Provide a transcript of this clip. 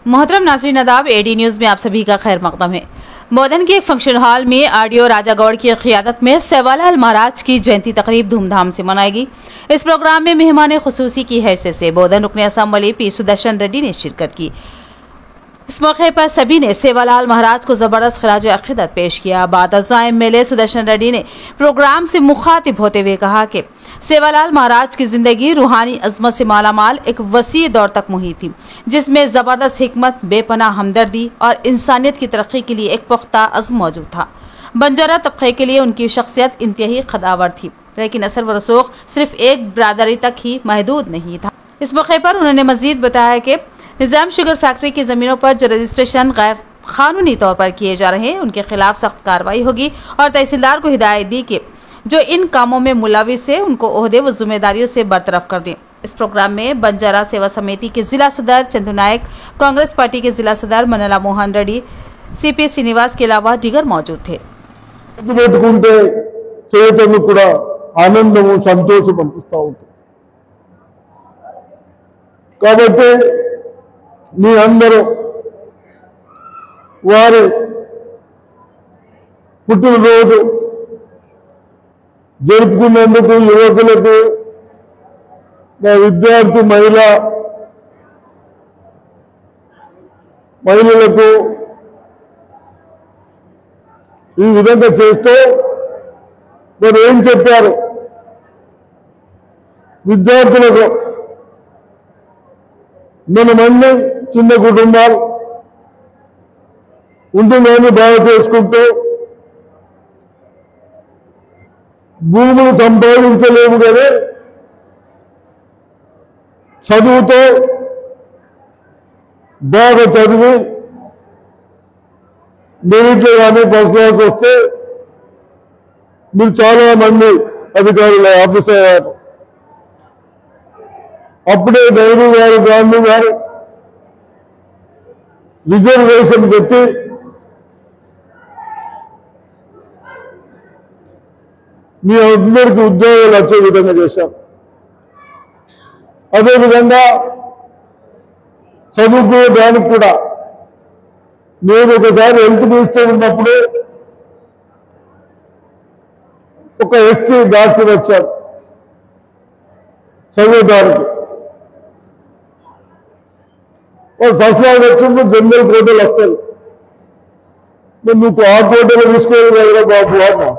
मोहतरम नाज़रीन आदाब, एडी न्यूज़ में आप सभी का खैर मकदम है। मोदन के एक फंक्शन हॉल में आरडीओ राजा गौड़ की क़ियादत में सेवालाल महाराज की जयंती तकरीब धूमधाम से मनाएगी। इस प्रोग्राम में मेहमान खुसूसी की हैसियत से बोधन रुकने असम्बली पी सुदर्शन रेड्डी ने शिरकत की। इस मौके पर सभी ने सेवालाल महाराज को जबरदस्त खिराज अक़ीदत पेश किया। बाद अज़ा एमएलए सुदर्शन रेड्डी ने प्रोग्राम से मुखातिब होते हुए कहा कि सेवालाल महाराज की जिंदगी रूहानी अजमत से मालामाल एक वसी दौर तक मुहित थी, जिसमें जबरदस्त हिकमत, बेपनाह हमदर्दी और इंसानियत की तरक्की के लिए एक पुख्ता अज़्म मौजूद था। बंजारा तबके के लिए उनकी शख्सियत इंतहाई खदावर थी, लेकिन असर व रसूख सिर्फ एक बरादरी तक ही महदूद नहीं था। इस मौके पर उन्होंने मजीद बताया कि निज़ाम शुगर फैक्ट्री की ज़मीनों पर जो रजिस्ट्रेशन गैर कानूनी तौर पर किए जा रहे हैं, उनके खिलाफ सख्त कार्रवाई होगी और तहसीलदार को हिदायत दी कि जो इन कामों में मुलविस है उनको ओहदे व जिम्मेदारियों से बरतरफ कर दें। इस प्रोग्राम में बंजारा सेवा समिति के जिला सदर चंदू नायक, कांग्रेस पार्टी के जिला सदर मनला मोहन रेड्डी, सीपी श्रीनिवास के अलावा दीगर मौजूद थे। మీ అందరూ వారి పుట్టినరోజు జరుపుకునేందుకు యువకులకు, విద్యార్థి మహిళలకు ఈ విధంగా చేస్తూ మరి ఏం చెప్పారు, విద్యార్థులకు మనమన్నీ చిన్న కుటుంబాలు ఉంటుందని బాగా చేసుకుంటూ భూములు సంపాదించలేము కానీ చదువుతో బాగా చదివి మెరిట్లో కానీ ఫస్ట్ క్లాస్ వస్తే మీరు చాలా మంది అధికారులు ఆఫీసర్ అయ్యారు. అప్పుడే నెహ్రూ గారు, గాంధీ గారు రిజర్వేషన్ పెట్టి మీ అందరికీ ఉద్యోగాలు వచ్చే విధంగా చేశారు. అదేవిధంగా చదువుకోవడానికి కూడా నేను ఒకసారి హెల్త్ మినిస్టర్ ఉన్నప్పుడు ఒక ఎస్టీ డాక్టర్ వచ్చారు చదివేదానికి. ఫస్ట్ క్లాస్ వచ్చినప్పుడు జనరల్ కోటలు వస్తాయి, నువ్వు ఆ కోటలు తీసుకోవాలి కదా బాబు అన్నా.